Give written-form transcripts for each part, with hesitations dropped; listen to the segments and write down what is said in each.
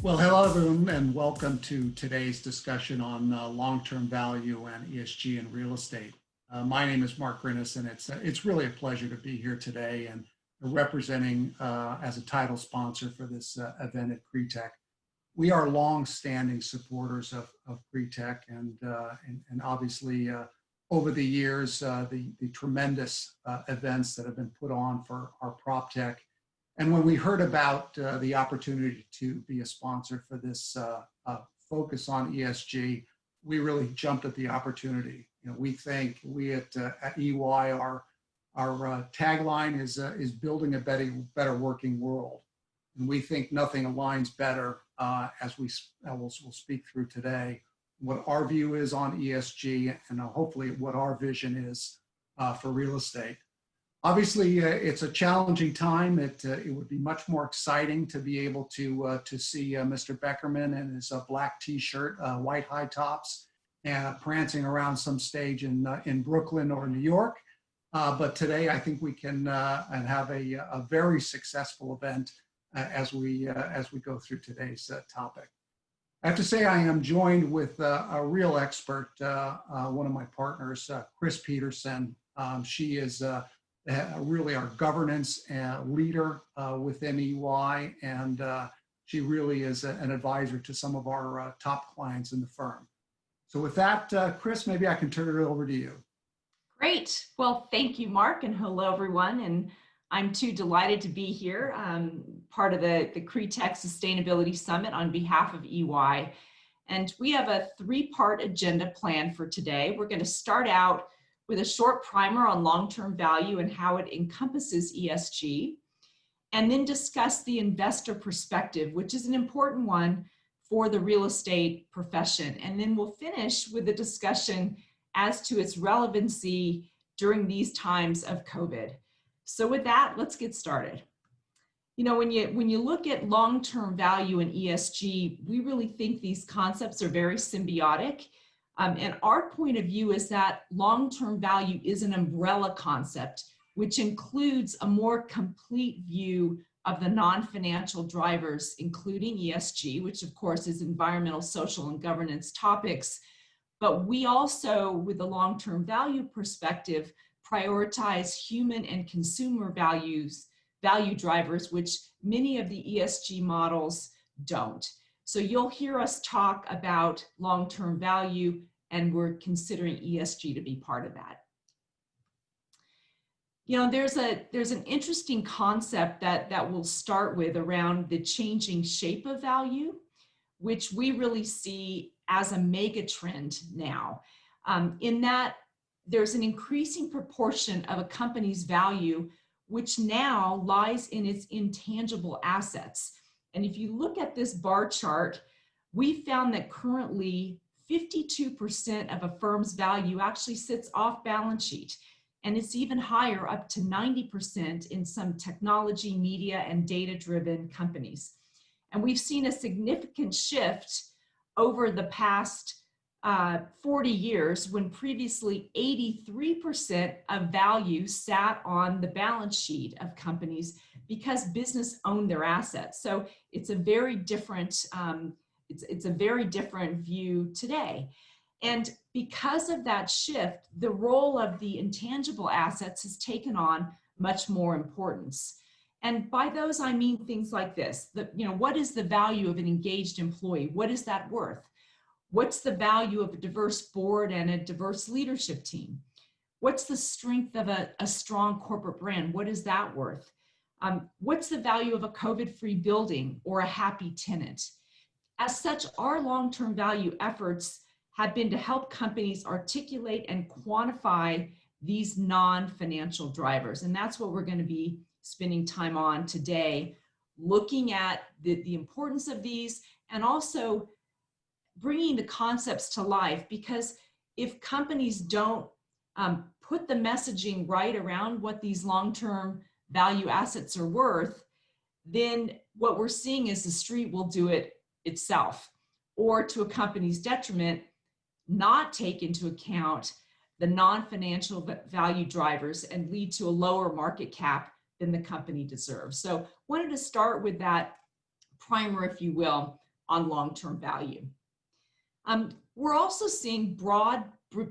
Well, hello everyone, and welcome to today's discussion on long-term value and ESG in real estate. My name is Mark Grinnis, and it's really a pleasure to be here today and representing as a title sponsor for this event at CREtech. We are long-standing supporters of CREtech, and obviously over the years, the tremendous events that have been put on for our prop tech. And when we heard about the opportunity to be a sponsor for this focus on ESG, we really jumped at the opportunity. You know, we think we at EY, our tagline is building a better working world, and we think nothing aligns better as we'll speak through today what our view is on ESG and hopefully what our vision is for real estate. Obviously, it's a challenging time. It would be much more exciting to be able to see Mr. Beckerman in his black T-shirt, white high tops, prancing around some stage in Brooklyn or New York. But today, I think we can have a very successful event as we go through today's topic. I have to say I am joined with a real expert, one of my partners, Chris Peterson. She is really our governance leader within EY, and she really is an advisor to some of our top clients in the firm. So with that, Chris, maybe I can turn it over to you. Great. Well, thank you, Mark, and hello, everyone. And I'm too delighted to be here, part of the CREtech Sustainability Summit on behalf of EY. And we have a three-part agenda planned for today. We're going to start out with a short primer on long-term value and how it encompasses ESG, and then discuss the investor perspective, which is an important one for the real estate profession. And then we'll finish with a discussion as to its relevancy during these times of COVID. So with that, let's get started. You know, when you look at long-term value and ESG, we really think these concepts are very symbiotic. And our point of view is that long-term value is an umbrella concept, which includes a more complete view of the non-financial drivers, including ESG, which of course is environmental, social, and governance topics. But we also, with the long-term value perspective, prioritize human and consumer value drivers, which many of the ESG models don't. So you'll hear us talk about long-term value, and we're considering ESG to be part of that. You know, there's an interesting concept that we'll start with around the changing shape of value, which we really see as a mega trend now, in that there's an increasing proportion of a company's value which now lies in its intangible assets. And if you look at this bar chart, we found that currently 52% of a firm's value actually sits off balance sheet. And it's even higher, up to 90% in some technology, media, and data-driven companies. And we've seen a significant shift over the past 40 years, when previously 83% of value sat on the balance sheet of companies because business owned their assets. So it's a very different it's a very different view today. And because of that shift, the role of the intangible assets has taken on much more importance. And by those, I mean things like this. What is the value of an engaged employee? What is that worth? What's the value of a diverse board and a diverse leadership team? What's the strength of a strong corporate brand? What is that worth? What's the value of a COVID-free building or a happy tenant? As such, our long-term value efforts have been to help companies articulate and quantify these non-financial drivers. And that's what we're going to be spending time on today, looking at the importance of these and also bringing the concepts to life. Because if companies don't put the messaging right around what these long-term value assets are worth, then what we're seeing is the street will do it itself, or to a company's detriment, not take into account the non-financial value drivers and lead to a lower market cap than the company deserves. So wanted to start with that primer, if you will, on long-term value. We're also seeing broad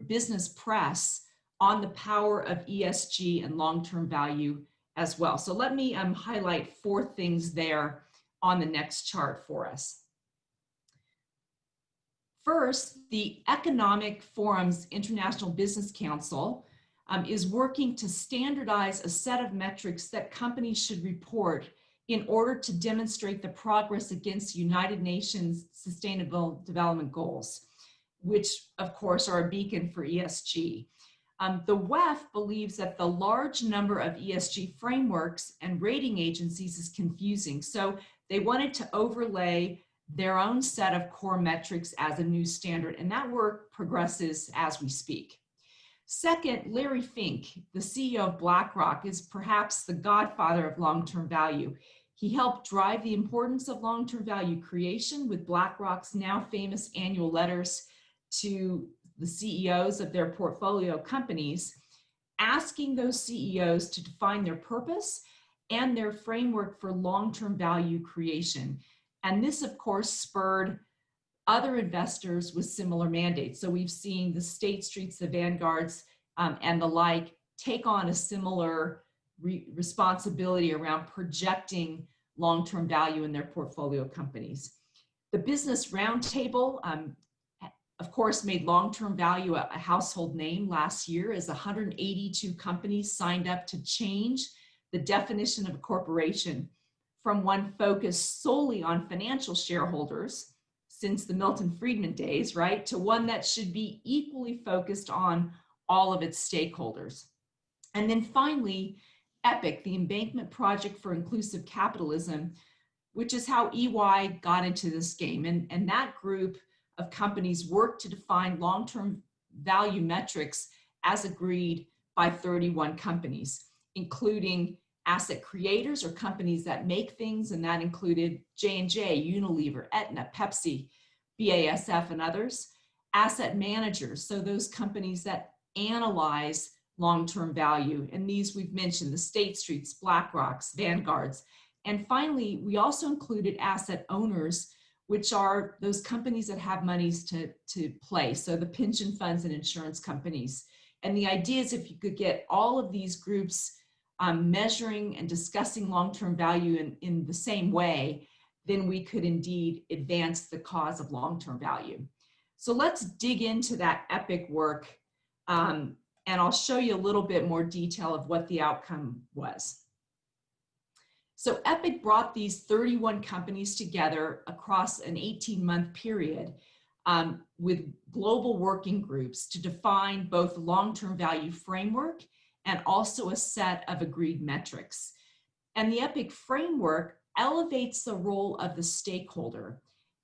business press on the power of ESG and long-term value as well. So let me highlight 4 things there on the next chart for us. First, the Economic Forum's International Business Council is working to standardize a set of metrics that companies should report in order to demonstrate the progress against United Nations Sustainable Development Goals, which of course are a beacon for ESG. The WEF believes that the large number of ESG frameworks and rating agencies is confusing, so they wanted to overlay their own set of core metrics as a new standard, and that work progresses as we speak. Second, Larry Fink, the CEO of BlackRock, is perhaps the godfather of long-term value. He helped drive the importance of long-term value creation with BlackRock's now famous annual letters to the CEOs of their portfolio companies, asking those CEOs to define their purpose and their framework for long-term value creation. And this, of course, spurred other investors with similar mandates. So we've seen the State Streets, the Vanguards, and the like take on a similar responsibility around projecting long-term value in their portfolio companies. The Business Roundtable, of course, made long-term value a household name last year as 182 companies signed up to change the definition of a corporation from one focused solely on financial shareholders since the Milton Friedman days, right, to one that should be equally focused on all of its stakeholders. And then finally, EPIC, the Embankment Project for Inclusive Capitalism, which is how EY got into this game. And that group of companies worked to define long-term value metrics as agreed by 31 companies, including asset creators or companies that make things, and that included J&J, Unilever, Aetna, Pepsi, BASF, and others. Asset managers, so those companies that analyze long-term value, and these we've mentioned, the State Streets, BlackRocks, Vanguards. And finally, we also included asset owners, which are those companies that have monies to play, so the pension funds and insurance companies. And the idea is if you could get all of these groups measuring and discussing long-term value in the same way, then we could indeed advance the cause of long-term value. So let's dig into that EPIC work, and I'll show you a little bit more detail of what the outcome was. So EPIC brought these 31 companies together across an 18-month period with global working groups to define both long-term value framework and also a set of agreed metrics. And the EPIC framework elevates the role of the stakeholder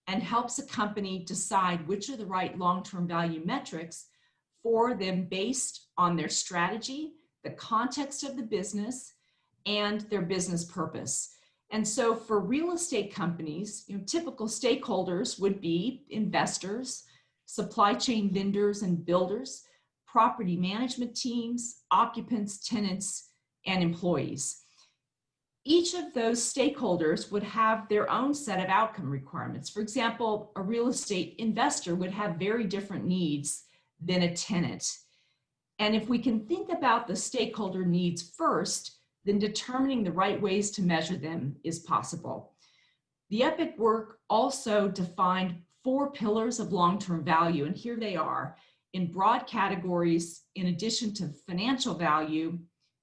and helps a company decide which are the right long-term value metrics for them based on their strategy, the context of the business, and their business purpose. And so for real estate companies, typical stakeholders would be investors, supply chain vendors and builders, property management teams, occupants, tenants, and employees. Each of those stakeholders would have their own set of outcome requirements. For example, a real estate investor would have very different needs than a tenant. And if we can think about the stakeholder needs first, then determining the right ways to measure them is possible. The EPIC work also defined 4 pillars of long-term value, and here they are. In broad categories, in addition to financial value,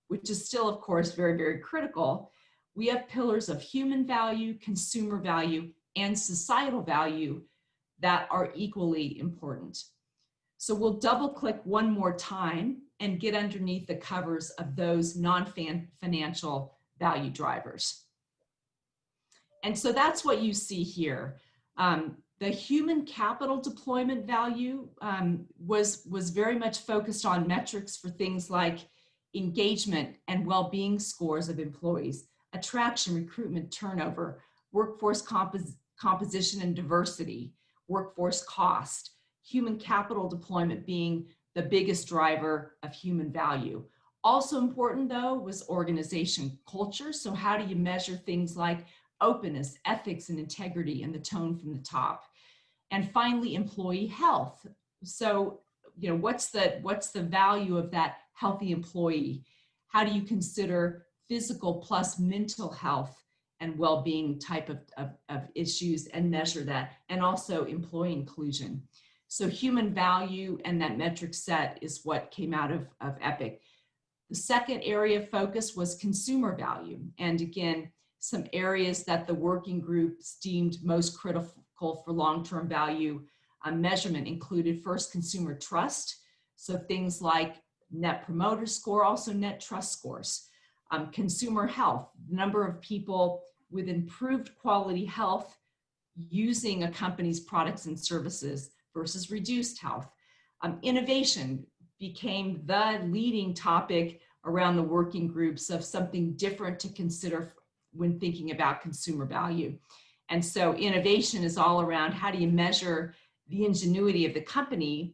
which is still, of course, very, very critical, we have pillars of human value, consumer value, and societal value that are equally important. So we'll double click one more time and get underneath the covers of those non-financial value drivers. And so that's what you see here. The human capital deployment value was very much focused on metrics for things like engagement and well-being scores of employees, attraction, recruitment, turnover, workforce composition and diversity, workforce cost, human capital deployment being the biggest driver of human value. Also important though was organization culture. So how do you measure things like openness, ethics, and integrity, and the tone from the top. And finally, employee health. So, what's the value of that healthy employee? How do you consider physical plus mental health and well-being type of issues and measure that? And also employee inclusion. So human value and that metric set is what came out of EPIC. The second area of focus was consumer value. And again, some areas that the working groups deemed most critical for long-term value measurement included first consumer trust. So things like net promoter score, also net trust scores. Consumer health, number of people with improved quality health using a company's products and services versus reduced health. Innovation became the leading topic around the working groups of something different to consider when thinking about consumer value. And so innovation is all around how do you measure the ingenuity of the company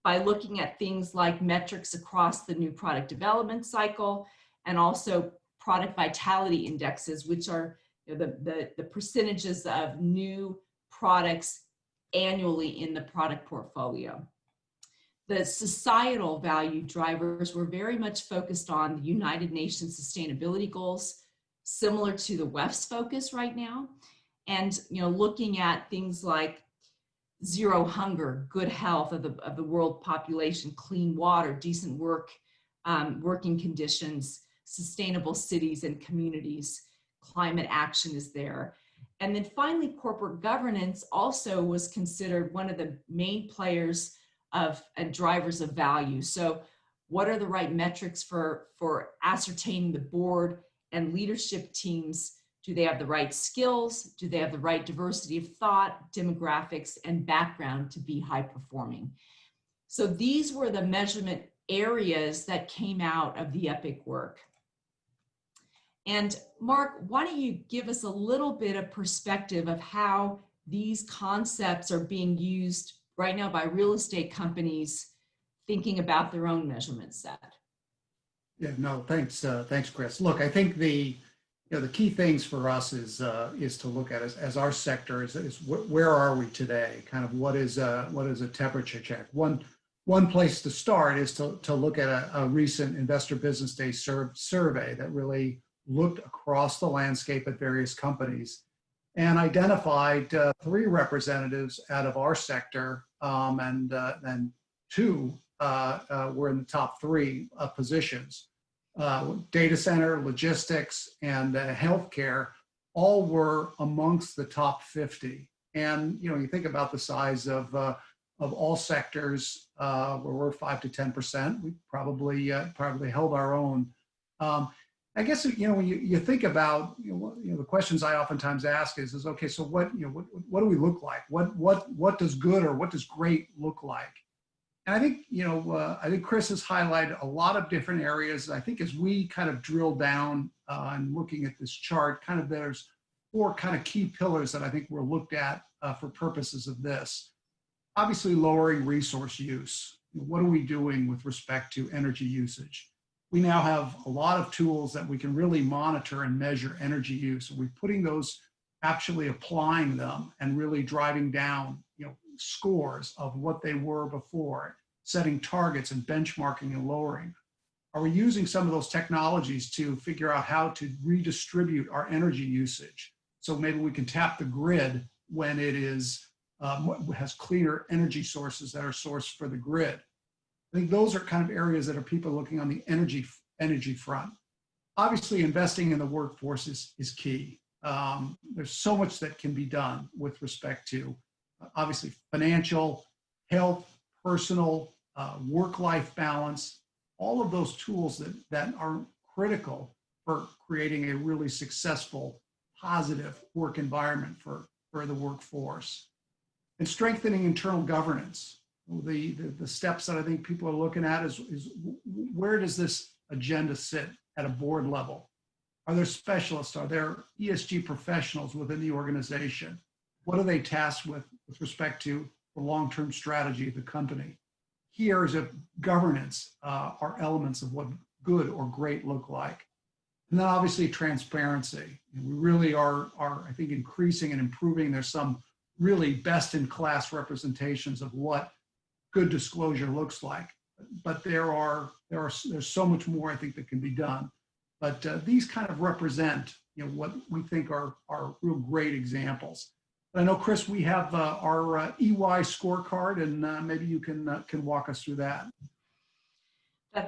by looking at things like metrics across the new product development cycle and also product vitality indexes, which are the percentages of new products annually in the product portfolio. The societal value drivers were very much focused on the United Nations sustainability goals, similar to the WEF's focus right now. And looking at things like zero hunger, good health of the world population, clean water, decent working conditions, sustainable cities and communities, climate action is there. And then finally, corporate governance also was considered one of the main players and drivers of value. So what are the right metrics for ascertaining the board and leadership teams? Do they have the right skills? Do they have the right diversity of thought, demographics, and background to be high performing? So these were the measurement areas that came out of the EPIC work. And Mark, why don't you give us a little bit of perspective of how these concepts are being used right now by real estate companies thinking about their own measurement set? Yeah, no, thanks, Chris. Look, I think the key things for us is to look at as our sector is where are we today? Kind of what is a temperature check? One place to start is to look at a recent Investor Business Day survey that really looked across the landscape at various companies and identified 3 representatives out of our sector, and then 2 were in the top 3 positions. Data center, logistics, and healthcare all were amongst the top 50. And you think about the size of all sectors, where we're 5 to 10%. We probably held our own. I guess when you think about the questions I oftentimes ask is okay, so what do we look like? What does good or what does great look like? And I think Chris has highlighted a lot of different areas. I think as we kind of drill down and looking at this chart, kind of there's 4 kind of key pillars that I think were looked at for purposes of this. Obviously, lowering resource use. What are we doing with respect to energy usage? We now have a lot of tools that we can really monitor and measure energy use. We're putting those, actually applying them and really driving down, scores of what they were before, setting targets and benchmarking and lowering. Are we using some of those technologies to figure out how to redistribute our energy usage? So maybe we can tap the grid when it has cleaner energy sources that are sourced for the grid. I think those are kind of areas that are people looking on the energy front. Obviously, investing in the workforce is key. There's so much that can be done with respect to, obviously, financial, health, personal, work-life balance, all of those tools that are critical for creating a really successful, positive work environment for the workforce. And strengthening internal governance. The steps that I think people are looking at is where does this agenda sit at a board level? Are there specialists? Are there ESG professionals within the organization? What are they tasked with respect to the long-term strategy of the company? Here is a governance are elements of what good or great look like. And then obviously transparency. We really are, I think, increasing and improving. There's some really best in class representations of what good disclosure looks like. But there's so much more I think that can be done. But these kind of represent, what we think are real great examples. But I know, Chris, we have our EY scorecard, and maybe you can walk us through that.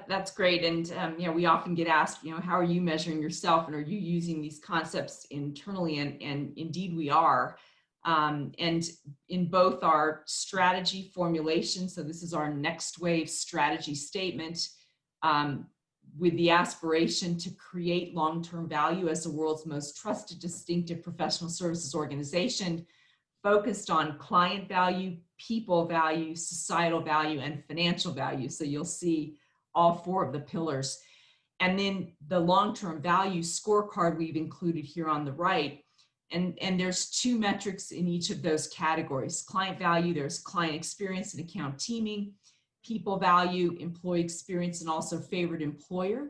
That's great. And, we often get asked, how are you measuring yourself, and are you using these concepts internally? And indeed we are. And in both our strategy formulation, so this is our next wave strategy statement, with the aspiration to create long-term value as the world's most trusted, distinctive professional services organization, focused on client value, people value, societal value, and financial value. So you'll see all four of the pillars. And then the long-term value scorecard we've included here on the right. And there's two metrics in each of those categories. Client value, there's client experience and account teaming. People value, employee experience, and also favored employer.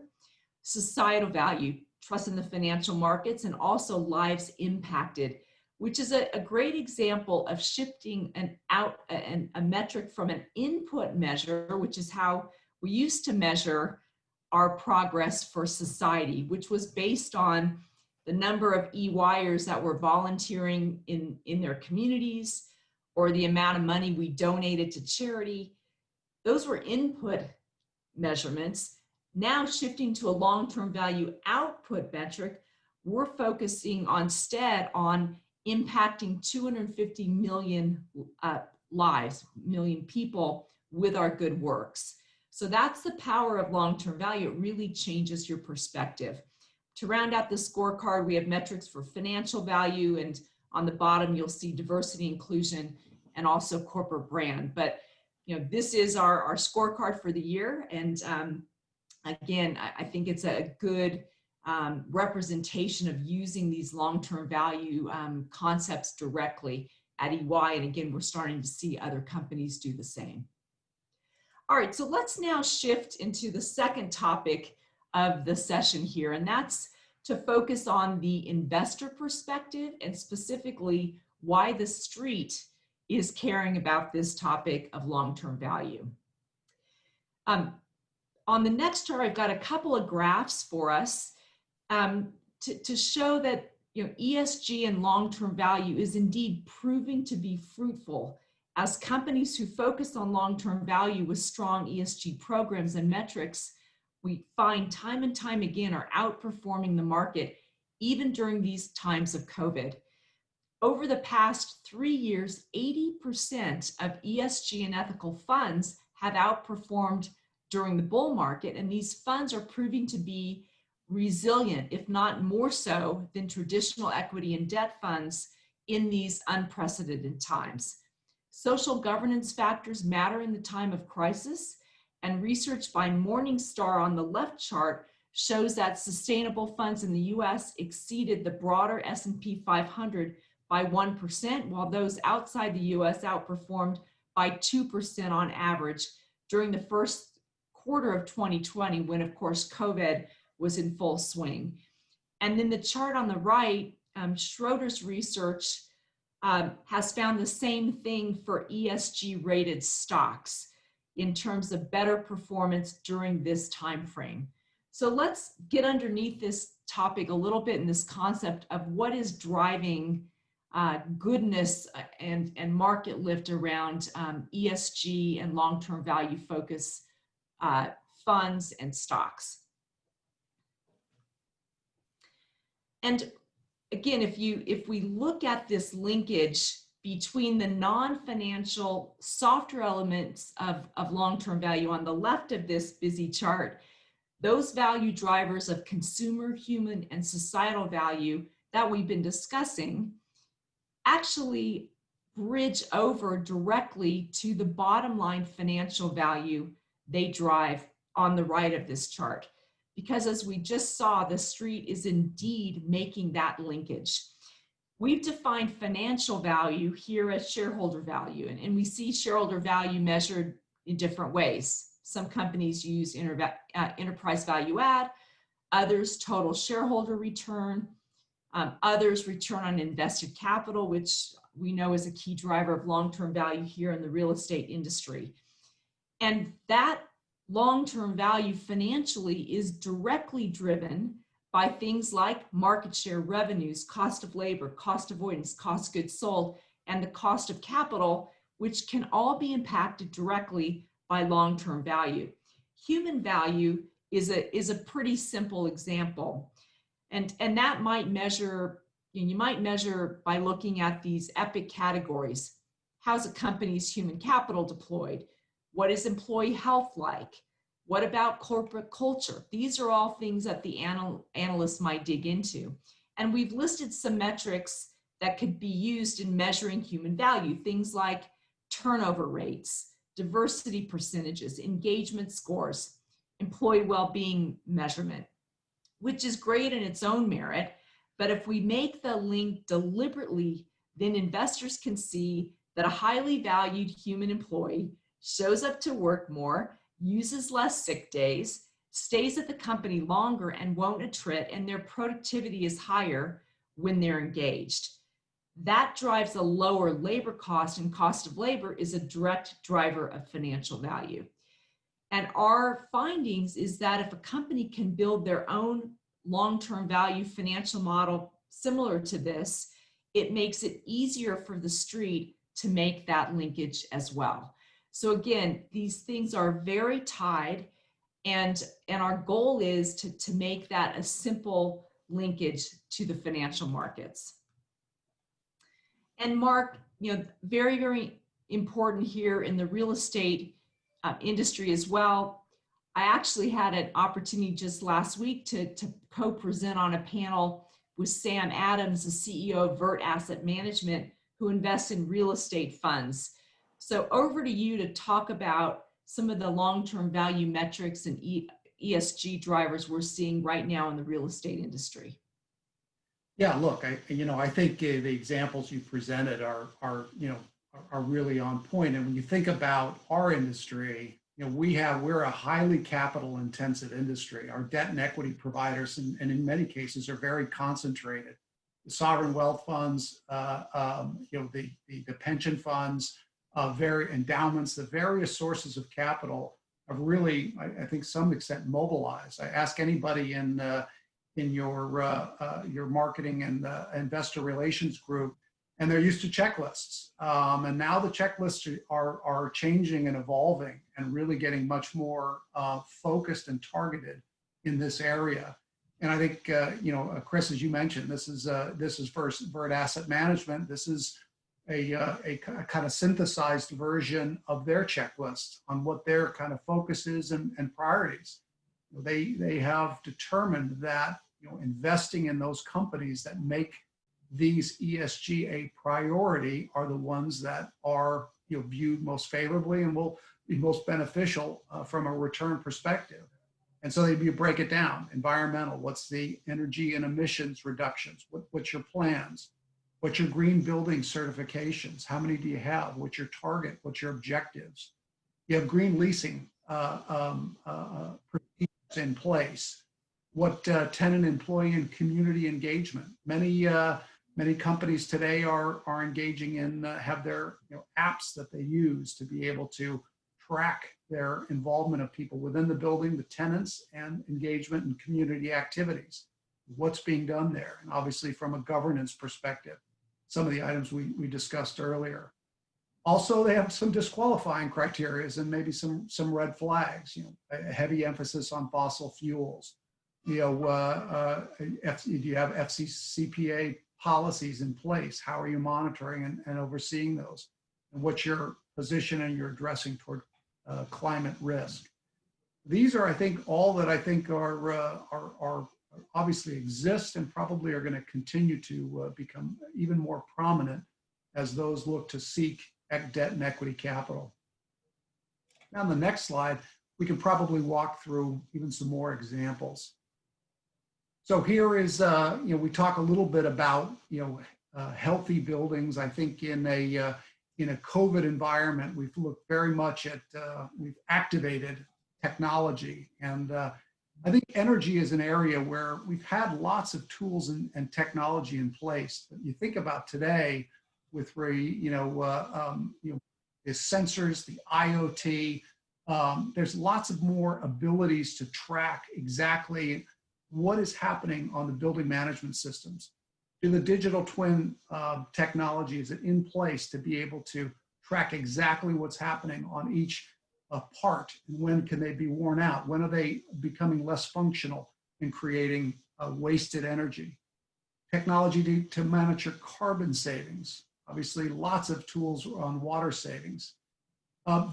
Societal value, trust in the financial markets, and also lives impacted, which is a great example of shifting a metric from an input measure, which is how we used to measure our progress for society, which was based on the number of EYers that were volunteering in their communities, or the amount of money we donated to charity. Those were input measurements. Now shifting to a long-term value output metric, we're focusing instead on impacting 250 million lives, million people with our good works. So that's the power of long-term value. It really changes your perspective. To round out the scorecard, we have metrics for financial value, and on the bottom, you'll see diversity, inclusion, and also corporate brand. But this is our scorecard for the year. And again, I think it's a good representation of using these long-term value concepts directly at EY. And again, we're starting to see other companies do the same. All right, so let's now shift into the second topic of the session here, and that's to focus on the investor perspective, and specifically why the street is caring about this topic of long-term value. On the next chart, I've got a couple of graphs for us to show that ESG and long-term value is indeed proving to be fruitful, as companies who focus on long-term value with strong ESG programs and metrics, we find time and time again, are outperforming the market, even during these times of COVID. Over the past 3 years, 80% of ESG and ethical funds have outperformed during the bull market, and these funds are proving to be resilient, if not more so than traditional equity and debt funds in these unprecedented times. Social governance factors matter in the time of crisis, and research by Morningstar on the left chart shows that sustainable funds in the US exceeded the broader S&P 500 by 1%, while those outside the US outperformed by 2% on average during the first quarter of 2020, when of course COVID was in full swing. And then the chart on the right, Schroeder's research has found the same thing for ESG rated stocks in terms of better performance during this time frame. So let's get underneath this topic a little bit, in this concept of what is driving goodness and market lift around ESG and long-term value focus funds and stocks. And again, if we look at this linkage between the non-financial softer elements of long-term value on the left of this busy chart, those value drivers of consumer, human, and societal value that we've been discussing actually bridge over directly to the bottom line financial value they drive on the right of this chart. Because as we just saw, the street is indeed making that linkage. We've defined financial value here as shareholder value, and we see shareholder value measured in different ways. Some companies use enterprise value add, others total shareholder return, others return on invested capital, which we know is a key driver of long-term value here in the real estate industry. And that long-term value financially is directly driven by things like market share, revenues, cost of labor, cost avoidance, cost of goods sold, and the cost of capital, which can all be impacted directly by long-term value. Human value is a pretty simple example. And that might measure, you might measure by looking at these EPIC categories. How's a company's human capital deployed? What is employee health like? What about corporate culture? These are all things that the analysts might dig into. And we've listed some metrics that could be used in measuring human value, things like turnover rates, diversity percentages, engagement scores, employee well-being measurement, which is great in its own merit. But if we make the link deliberately, then investors can see that a highly valued human employee shows up to work more, uses less sick days, stays at the company longer and won't attrit, and their productivity is higher when they're engaged. That drives a lower labor cost, and cost of labor is a direct driver of financial value. And our findings is that if a company can build their own long-term value financial model similar to this, it makes it easier for the street to make that linkage as well. So again, these things are very tied, and our goal is to make that a simple linkage to the financial markets. And Mark, very, very important here in the real estate industry as well. I actually had an opportunity just last week to co-present on a panel with Sam Adams, the CEO of Vert Asset Management, who invests in real estate funds. So over to you to talk about some of the long-term value metrics and ESG drivers we're seeing right now in the real estate industry. Yeah, look, I think the examples you presented are really on point. And when you think about our industry, we're a highly capital intensive industry. Our debt and equity providers, and in many cases, are very concentrated. The sovereign wealth funds, the pension funds, endowments, the various sources of capital have really, I think, some extent mobilized. I ask anybody in your marketing and investor relations group, and they're used to checklists. And now the checklists are changing and evolving and really getting much more focused and targeted in this area. And I think, Chris, as you mentioned, this is first Vert Asset Management. This is a kind of synthesized version of their checklist on what their kind of focus is and priorities. They have determined that investing in those companies that make these ESG a priority are the ones that are viewed most favorably and will be most beneficial from a return perspective. And so you break it down: environmental, what's the energy and emissions reductions? What's your plans? What's your green building certifications? How many do you have? What's your target? What's your objectives? You have green leasing procedures in place. What tenant, employee, and community engagement? Many companies today are engaging in have their apps that they use to be able to track their involvement of people within the building, the tenants, and engagement and community activities. What's being done there? And obviously from a governance perspective, some of the items we discussed earlier. Also, they have some disqualifying criteria and maybe some red flags, a heavy emphasis on fossil fuels. Do you have FCCPA policies in place? How are you monitoring and overseeing those? And what's your position and your addressing toward climate risk? These are, I think, all that I think are obviously exist and probably are going to continue to become even more prominent as those look to seek debt and equity capital. Now, on the next slide, we can probably walk through even some more examples. So here is, we talk a little bit about, healthy buildings. I think in a COVID environment, we've looked very much at, we've activated technology and I think energy is an area where we've had lots of tools and technology in place. But you think about today with the sensors, the IoT. There's lots of more abilities to track exactly what is happening on the building management systems. Do the digital twin technology, is it in place to be able to track exactly what's happening on each part, and when can they be worn out? When are they becoming less functional and creating wasted energy? Technology to manage your carbon savings. Obviously, lots of tools on water savings.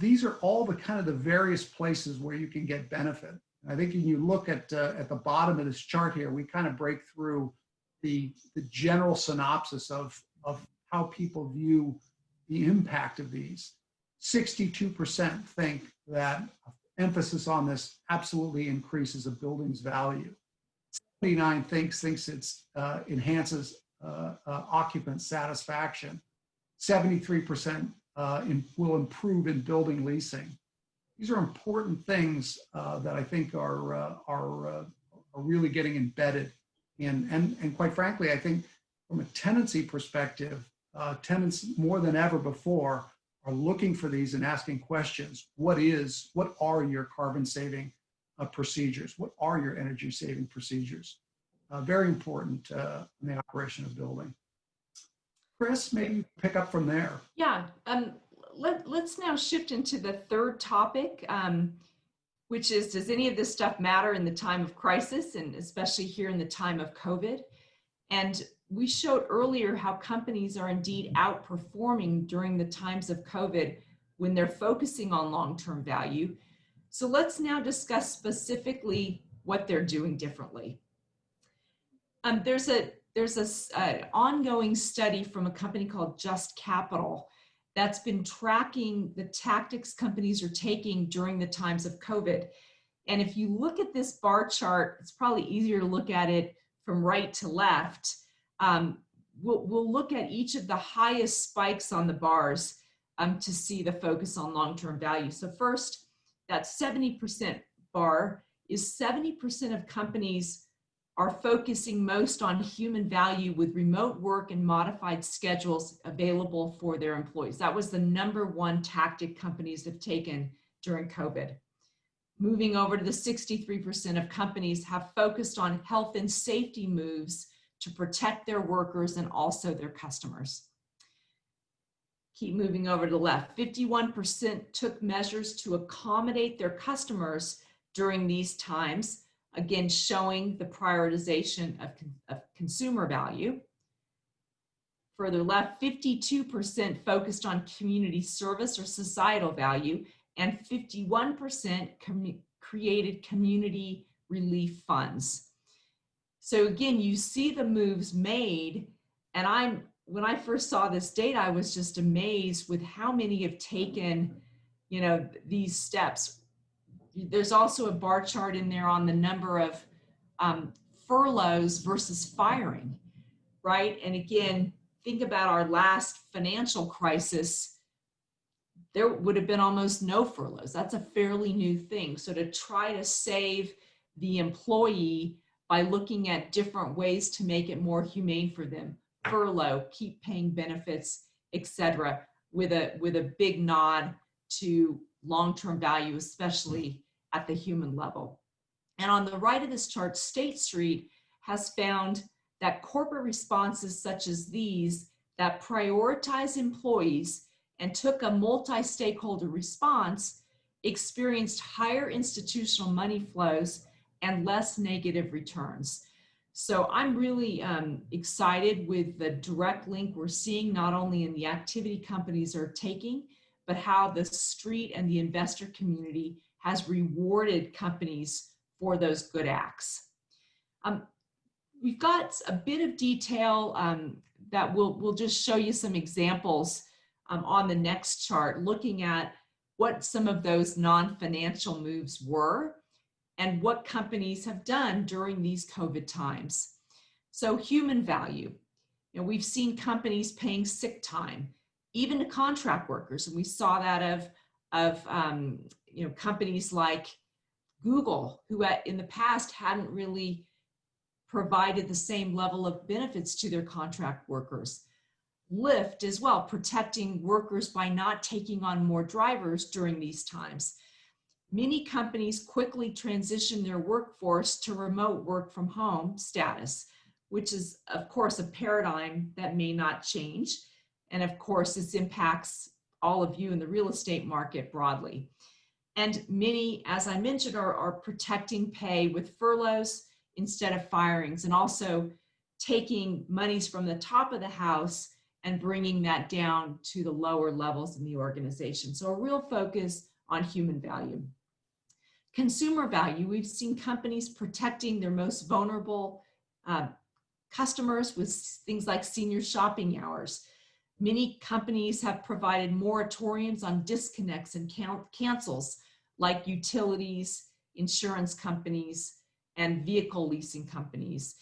These are all the kind of the various places where you can get benefit. I think when you look at the bottom of this chart here, we kind of break through the general synopsis of how people view the impact of these. 62% think that emphasis on this absolutely increases a building's value. 79 thinks it's enhances occupant satisfaction. 73% will improve in building leasing. These are important things that I think are really getting embedded in, and quite frankly, I think from a tenancy perspective, tenants more than ever before are looking for these and asking questions. What are your carbon saving procedures? What are your energy saving procedures? Very important in the operation of building. Chris, maybe pick up from there. Yeah, let's now shift into the third topic, which is, does any of this stuff matter in the time of crisis, and especially here in the time of COVID? And we showed earlier how companies are indeed outperforming during the times of COVID when they're focusing on long-term value. So let's now discuss specifically what they're doing differently. There's an ongoing study from a company called Just Capital that's been tracking the tactics companies are taking during the times of COVID. And if you look at this bar chart, it's probably easier to look at it from right to left. We'll look at each of the highest spikes on the bars to see the focus on long-term value. So first, that 70% bar is 70% of companies are focusing most on human value with remote work and modified schedules available for their employees. That was the #1 tactic companies have taken during COVID. Moving over to the 63% of companies have focused on health and safety moves to protect their workers and also their customers. Keep moving over to the left. 51% took measures to accommodate their customers during these times, again, showing the prioritization of consumer value. Further left, 52% focused on community service or societal value, and 51% created community relief funds. So again, you see the moves made, and when I first saw this data, I was just amazed with how many have taken, these steps. There's also a bar chart in there on the number of furloughs versus firing, right? And again, think about our last financial crisis. There would have been almost no furloughs. That's a fairly new thing. So to try to save the employee by looking at different ways to make it more humane for them, furlough, keep paying benefits, etc., with a big nod to long-term value, especially at the human level. And on the right of this chart, State Street has found that corporate responses such as these that prioritize employees and took a multi-stakeholder response experienced higher institutional money flows and less negative returns. So I'm really excited with the direct link we're seeing not only in the activity companies are taking, but how the street and the investor community has rewarded companies for those good acts. We've got a bit of detail that we'll just show you some examples on the next chart, looking at what some of those non-financial moves were and what companies have done during these COVID times. So human value, we've seen companies paying sick time, even to contract workers, and we saw that of companies like Google, who in the past hadn't really provided the same level of benefits to their contract workers. Lyft as well, protecting workers by not taking on more drivers during these times. Many companies quickly transition their workforce to remote work from home status, which is, of course, a paradigm that may not change. And of course, this impacts all of you in the real estate market broadly. And many, as I mentioned, are protecting pay with furloughs instead of firings, and also taking monies from the top of the house and bringing that down to the lower levels in the organization. So a real focus on human value. Consumer value, we've seen companies protecting their most vulnerable customers with things like senior shopping hours. Many companies have provided moratoriums on disconnects and cancels, like utilities, insurance companies, and vehicle leasing companies.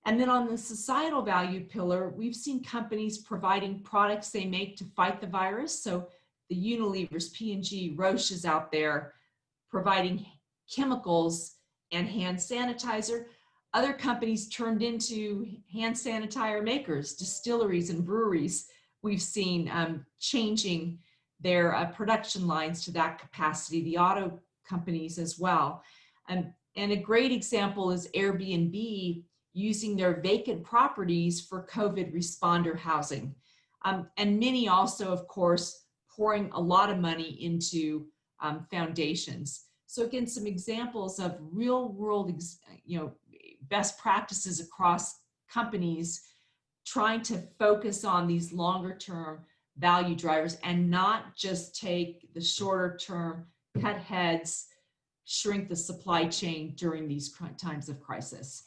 And then on the societal value pillar, we've seen companies providing products they make to fight the virus. So the Unilevers, P&G, Roche is out there providing chemicals and hand sanitizer. Other companies turned into hand sanitizer makers, distilleries and breweries. We've seen changing their production lines to that capacity, the auto companies as well. And a great example is Airbnb using their vacant properties for COVID responder housing. And many also, of course, pouring a lot of money into foundations. So again, some examples of real world, best practices across companies trying to focus on these longer term value drivers and not just take the shorter term, cut heads, shrink the supply chain during these times of crisis.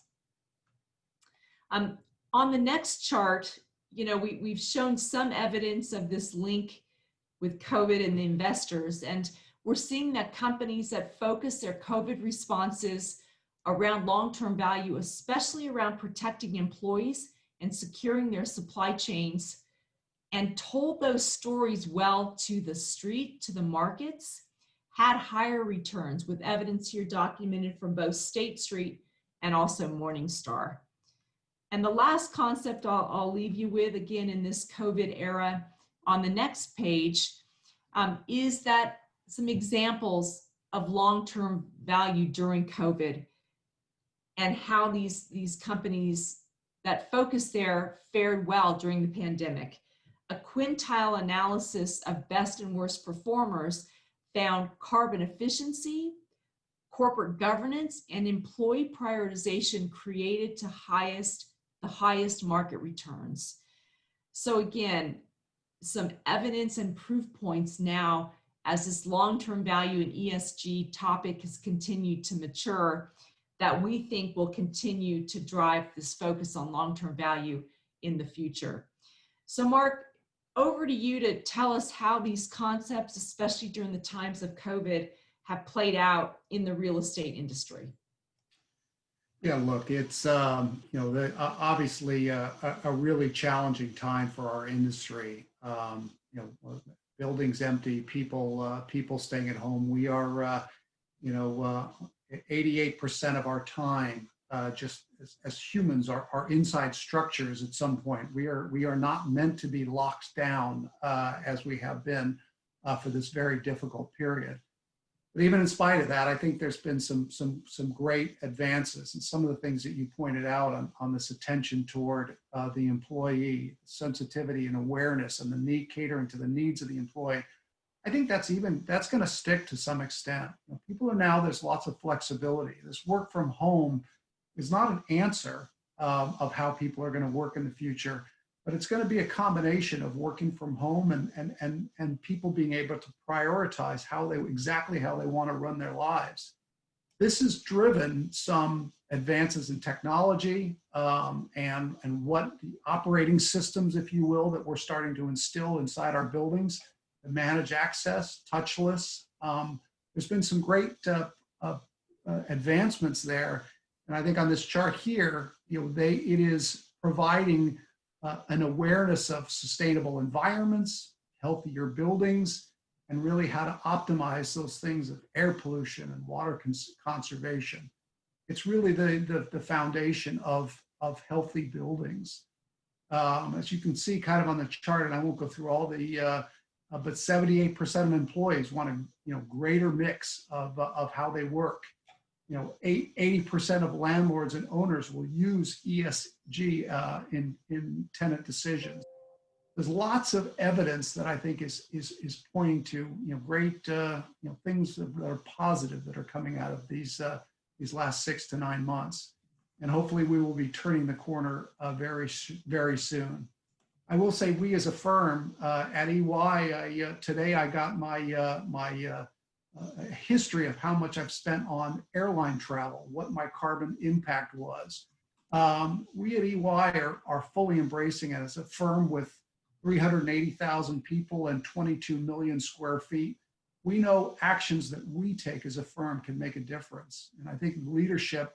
On the next chart, we've shown some evidence of this link with COVID and the investors, and we're seeing that companies that focus their COVID responses around long-term value, especially around protecting employees and securing their supply chains, and told those stories well to the street, to the markets, had higher returns, with evidence here documented from both State Street and also Morningstar. And the last concept I'll leave you with, again, in this COVID era on the next page, is that some examples of long-term value during COVID and how these companies that focused there fared well during the pandemic. A quintile analysis of best and worst performers found carbon efficiency, corporate governance, and employee prioritization created the highest market returns. So again, some evidence and proof points now as this long-term value and ESG topic has continued to mature, that we think will continue to drive this focus on long-term value in the future. So Mark, over to you to tell us how these concepts, especially during the times of COVID, have played out in the real estate industry. Yeah, look, it's obviously a really challenging time for our industry. Buildings empty, people staying at home. We are, 88% of our time, just as humans, are inside structures at some point. We are not meant to be locked down as we have been for this very difficult period. But even in spite of that, I think there's been some great advances, and some of the things that you pointed out on this attention toward the employee, sensitivity and awareness, and the catering to the needs of the employee. I think that's going to stick to some extent. People are now, there's lots of flexibility. This work from home is not an answer of how people are going to work in the future, but it's going to be a combination of working from home and people being able to prioritize exactly how they want to run their lives. This has driven some advances in technology and what the operating systems, if you will, that we're starting to instill inside our buildings to manage access, touchless. There's been some great advancements there. And I think on this chart here, it is providing an awareness of sustainable environments, healthier buildings, and really how to optimize those things of air pollution and water conservation. It's really the foundation of healthy buildings. As you can see kind of on the chart, and I won't go through all the, but 78% of employees want a greater mix of how they work. 80% of landlords and owners will use ESG in tenant decisions. There's lots of evidence that I think is pointing to great things that are positive that are coming out of these last 6 to 9 months, and hopefully we will be turning the corner very soon. I will say we as a firm at EY today I got my history of how much I've spent on airline travel, what my carbon impact was. We at EY are fully embracing it as a firm with 380,000 people and 22 million square feet. We know actions that we take as a firm can make a difference. And I think the leadership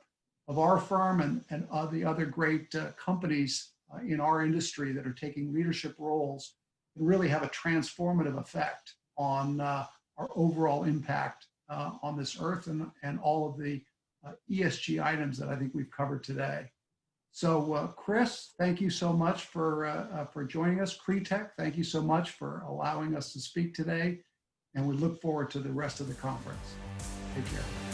of our firm and the other great companies in our industry that are taking leadership roles can really have a transformative effect on our overall impact on this earth and all of the ESG items that I think we've covered today. So Chris, thank you so much for joining us. CREtech, thank you so much for allowing us to speak today. And we look forward to the rest of the conference. Take care.